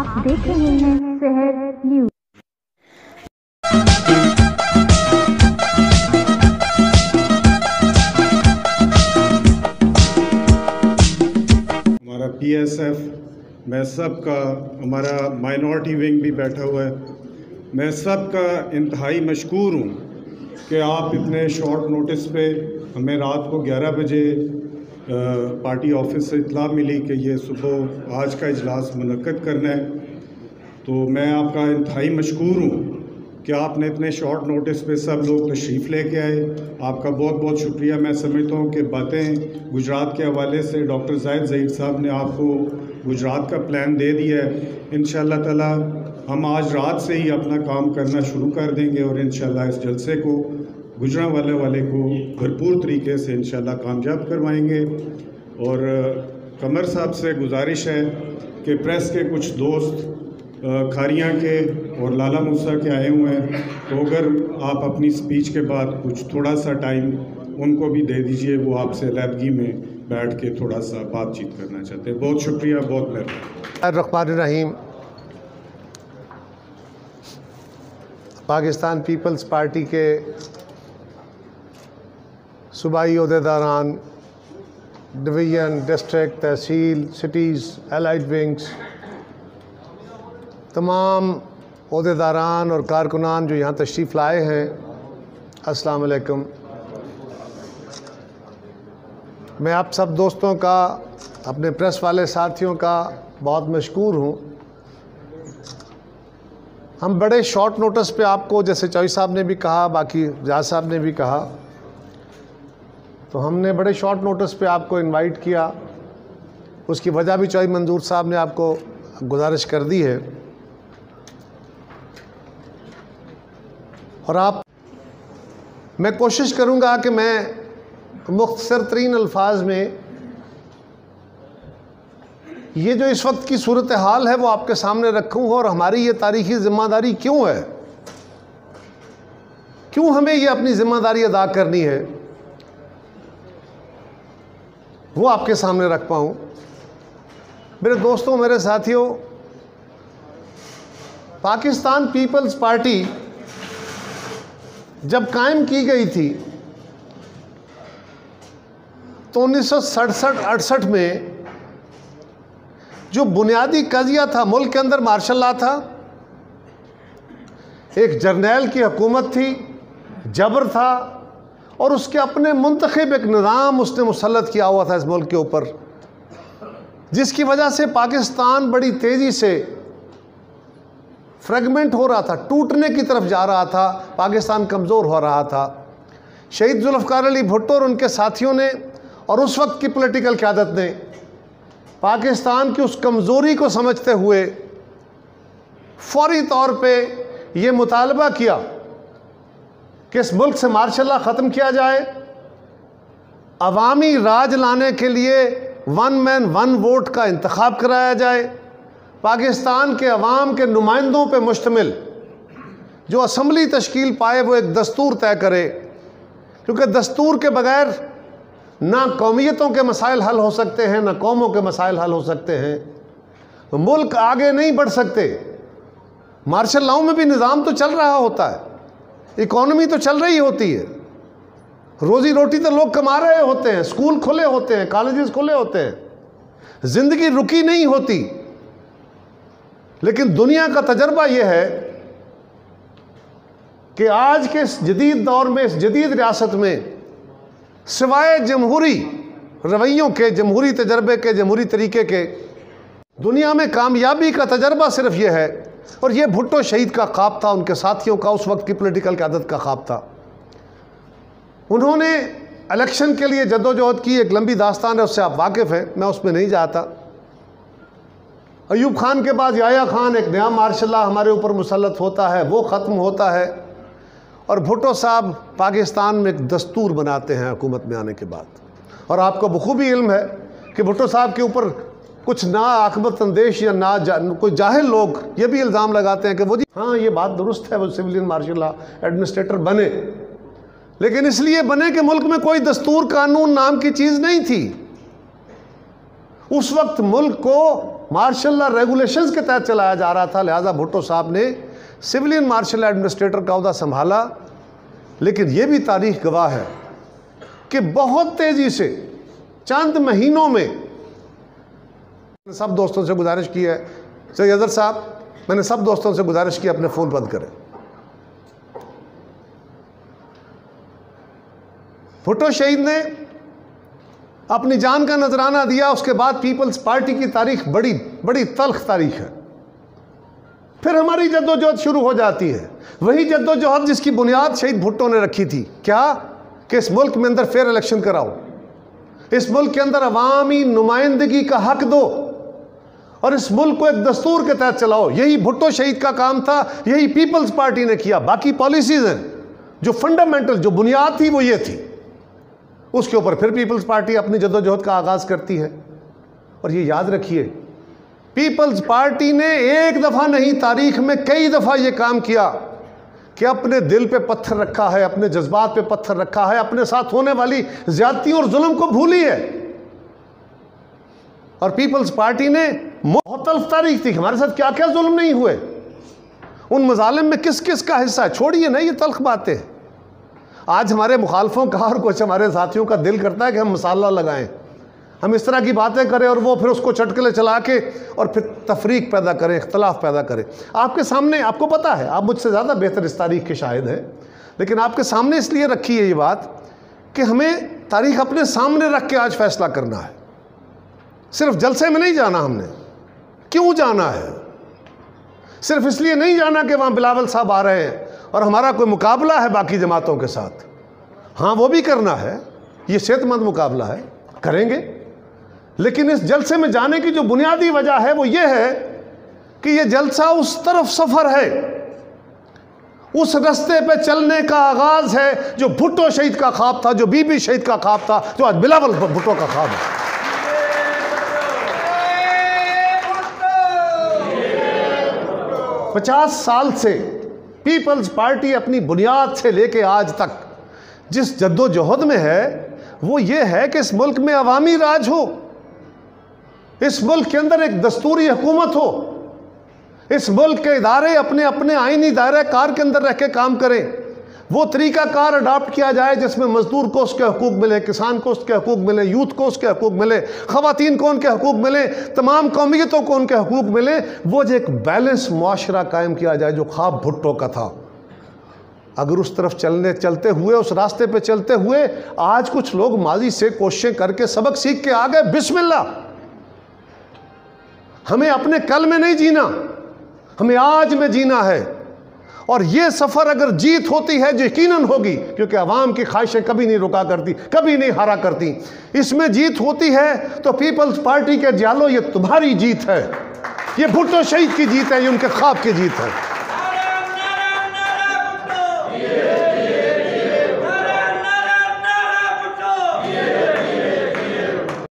आप देख रहे हैं शहर न्यूज। हमारा PSF मैं सब का, हमारा माइनॉरिटी विंग भी बैठा हुआ है, मैं सब का इंतहाई मशकूर हूँ कि आप इतने शॉर्ट नोटिस पे हमें रात को 11 बजे पार्टी ऑफिस से इतला मिली कि ये सुबह आज का इजलास मुनक्कद करना है। तो मैं आपका इंतहाई मशकूर हूँ कि आपने इतने शॉर्ट नोटिस पे सब लोग तशरीफ़ लेके आए। आपका बहुत बहुत शुक्रिया। मैं समझता हूँ कि बातें गुजरात के हवाले से डॉक्टर ज़ाहिद ज़हीर साहब ने आपको गुजरात का प्लान दे दिया है। इंशाअल्लाह ताला हम आज रात से ही अपना काम करना शुरू कर देंगे और इंशाअल्लाह इस जलसे को गुजरांवाला वाले को भरपूर तरीके से इंशाअल्लाह कामयाब करवाएंगे। और कमर साहब से गुजारिश है कि प्रेस के कुछ दोस्त खारियाँ के और लाला मूसा के आए हुए हैं, तो अगर आप अपनी स्पीच के बाद कुछ थोड़ा सा टाइम उनको भी दे दीजिए, वो आपसे अलहदगी में बैठ के थोड़ा सा बातचीत करना चाहते हैं। बहुत शुक्रिया, बहुत मेहरबानी। रहमानिर्रहीम। पाकिस्तान पीपल्स पार्टी के सूबाई ओहदेदारान, डिवीज़न, डिस्ट्रिक्ट, तहसील, सिटीज़, एलाइड विंग्स, तमाम ओहदेदारान और कारकुनान जो यहाँ तशरीफ़ लाए हैं, अस्सलाम वालेकुम। मैं आप सब दोस्तों का, अपने प्रेस वाले साथियों का बहुत मशकूर हूँ। हम बड़े शॉर्ट नोटिस पे आपको, जैसे चौधरी साहब ने भी कहा, बाकी जाज साहब ने भी कहा, तो हमने बड़े शॉर्ट नोटिस पे आपको इनवाइट किया। उसकी वजह भी चौधरी मंजूर साहब ने आपको गुजारिश कर दी है। और मैं कोशिश करूँगा कि मैं मुख्तसर तरीन अल्फाज में ये जो इस वक्त की सूरत हाल है वो आपके सामने रखूँ और हमारी ये तारीख़ी ज़िम्मेदारी क्यों है, क्यों हमें ये अपनी ज़िम्मेदारी अदा करनी है, वो आपके सामने रख पाऊँ। मेरे दोस्तों, मेरे साथियों, पाकिस्तान पीपल्स पार्टी जब कायम की गई थी तो 1967-68 में जो बुनियादी कज़िया था, मुल्क के अंदर मार्शल लॉ था, एक जर्नैल की हुकूमत थी, जबर था और उसके अपने मुंतखब एक निज़ाम उसने मुसल्लत किया हुआ था इस मुल्क के ऊपर, जिसकी वजह से पाकिस्तान बड़ी तेज़ी से फ्रेगमेंट हो रहा था, टूटने की तरफ जा रहा था, पाकिस्तान कमज़ोर हो रहा था। शहीद जुल्फ़िकार अली भुट्टो और उनके साथियों ने और उस वक्त की पॉलिटिकल क़यादत ने पाकिस्तान की उस कमज़ोरी को समझते हुए फौरी तौर पे ये मुतालबा किया कि इस मुल्क से मार्शल लॉ ख़त्म किया जाए, अवामी राज लाने के लिए वन मैन वन वोट का इंतखाब कराया जाए, पाकिस्तान के अवाम के नुमाइंदों पे मुश्तमिल जो असम्बली तश्कील पाए वो एक दस्तूर तय करे, क्योंकि दस्तूर के बगैर ना कौमियतों के मसाइल हल हो सकते हैं, ना कौमों के मसाइल हल हो सकते हैं। मुल्क आगे नहीं बढ़ सकते। मार्शल लॉ में भी निज़ाम तो चल रहा होता है, इकॉनमी तो चल रही होती है, रोज़ी रोटी तो लोग कमा रहे होते हैं, स्कूल खुले होते हैं, कॉलेजेस खुले होते हैं, ज़िंदगी रुकी नहीं होती। लेकिन दुनिया का तजर्बा यह है कि आज के इस जदीद दौर में, इस जदीद रियासत में, सिवाय जमहूरी रवैयों के, जमहूरी तजर्बे के, जमहूरी तरीके के, दुनिया में कामयाबी का तजर्बा सिर्फ यह है। और यह भुट्टो शहीद का ख्वाब था, उनके साथियों का, उस वक्त की पॉलिटिकल क़यादत का ख्वाब था। उन्होंने इलेक्शन के लिए जद्दोजहद की, एक लंबी दास्तान है, उससे आप वाकिफ़ हैं, मैं उसमें नहीं जाता। अयूब खान के बाद याया खान, एक नया मार्शल लॉ हमारे ऊपर मुसल्लत होता है, वो ख़त्म होता है और भुट्टो साहब पाकिस्तान में एक दस्तूर बनाते हैं हुकूमत में आने के बाद। और आपको बखूबी इल्म है कि भुट्टो साहब के ऊपर कुछ ना आकबत अंदेश या कोई जाहिल लोग ये भी इल्ज़ाम लगाते हैं कि वो जी हाँ ये बात दुरुस्त है, वो सिविलियन मार्शल लॉ एडमिनिस्ट्रेटर बने, लेकिन इसलिए बने कि मुल्क में कोई दस्तूर कानून नाम की चीज़ नहीं थी। उस वक्त मुल्क को मार्शल लॉ रेगुलेशंस के तहत चलाया जा रहा था, लिहाजा भुट्टो साहब ने सिविलियन मार्शल एडमिनिस्ट्रेटर का ओहदा संभाला। लेकिन यह भी तारीख गवाह है कि बहुत तेजी से चंद महीनों में, सब दोस्तों से गुजारिश की है, सैयद अजहर साहब, मैंने सब दोस्तों से गुजारिश की अपने फ़ोन बंद करें। भुट्टो शहीद ने अपनी जान का नजराना दिया, उसके बाद पीपल्स पार्टी की तारीख बड़ी बड़ी तल्ख तारीख है। फिर हमारी जद्दोजहद शुरू हो जाती है, वही जद्दोजहद जिसकी बुनियाद शहीद भुट्टो ने रखी थी। क्या? कि इस मुल्क में अंदर फेयर इलेक्शन कराओ, इस मुल्क के अंदर अवामी नुमाइंदगी का हक दो और इस मुल्क को एक दस्तूर के तहत चलाओ। यही भुट्टो शहीद का काम था, यही पीपल्स पार्टी ने किया। बाकी पॉलिसीज हैं, जो फंडामेंटल जो बुनियाद थी वो ये थी, उसके ऊपर फिर पीपल्स पार्टी अपनी जद्दोजहद का आगाज़ करती है। और ये याद रखिए, पीपल्स पार्टी ने एक दफ़ा नहीं, तारीख में कई दफ़ा ये काम किया कि अपने दिल पे पत्थर रखा है, अपने जज्बात पे पत्थर रखा है, अपने साथ होने वाली ज्यादती और जुल्म को भूली है। और पीपल्स पार्टी ने मुख्तलिफ तारीख थी, हमारे साथ क्या क्या जुल्म नहीं हुए, उन मजालिम में किस किस का हिस्सा है। छोड़िए ना ये तल्ख बातें। आज हमारे मुखालफों का और कुछ हमारे साथियों का दिल करता है कि हम मसाला लगाएं, हम इस तरह की बातें करें और वो फिर उसको चटकले चला के और फिर तफरीक पैदा करें, इख्तलाफ पैदा करें। आपके सामने, आपको पता है, आप मुझसे ज़्यादा बेहतर इस तारीख के शाहिद हैं, लेकिन आपके सामने इसलिए रखी है ये बात कि हमें तारीख अपने सामने रख के आज फैसला करना है। सिर्फ जलसे में नहीं जाना हमने। क्यों जाना है? सिर्फ इसलिए नहीं जाना कि वहाँ बिलावल साहब आ रहे हैं और हमारा कोई मुकाबला है बाकी जमातों के साथ। हाँ, वो भी करना है, ये सेहतमंद मुकाबला है, करेंगे। लेकिन इस जलसे में जाने की जो बुनियादी वजह है वो ये है कि ये जलसा उस तरफ सफ़र है, उस रास्ते पे चलने का आगाज़ है जो भुट्टो शहीद का ख्वाब था, जो बीबी शहीद का ख्वाब था, जो आज बिलावल भुट्टो का ख्वाब है। 50 साल से पीपल्स पार्टी अपनी बुनियाद से लेके आज तक जिस जद्दोजहद में है वो ये है कि इस मुल्क में अवामी राज हो, इस मुल्क के अंदर एक दस्तूरी हुकूमत हो, इस मुल्क के इदारे अपने अपने आईनी दायरे कार के अंदर रह के काम करें। वो तरीक़ाकार अडाप्ट किया जाए जिसमें मजदूर को उसके हकूक़ मिले, किसान को उसके हकूक़ मिले, यूथ को उसके हकूक़ मिले, ख़वातीन को उनके हकूक़ मिले, तमाम कौमियतों को उनके हकूक़ मिले। वो जो एक बैलेंस मुआशरा कायम किया जाए जो ख्वाब भुट्टो का था, अगर उस तरफ चलते हुए, उस रास्ते पे चलते हुए आज कुछ लोग माजी से कोशिशें करके सबक सीख के आ गए, बिस्मिल्लाह। हमें अपने कल में नहीं जीना, हमें आज में जीना है। और ये सफ़र अगर जीत होती है, जो यकीनन होगी, क्योंकि अवाम की ख्वाहिशें कभी नहीं रुका करती, कभी नहीं हारा करती, इसमें जीत होती है तो पीपल्स पार्टी के जालो, ये तुम्हारी जीत है, ये भुट्टो शहीद की जीत है, ये उनके ख्वाब की जीत है।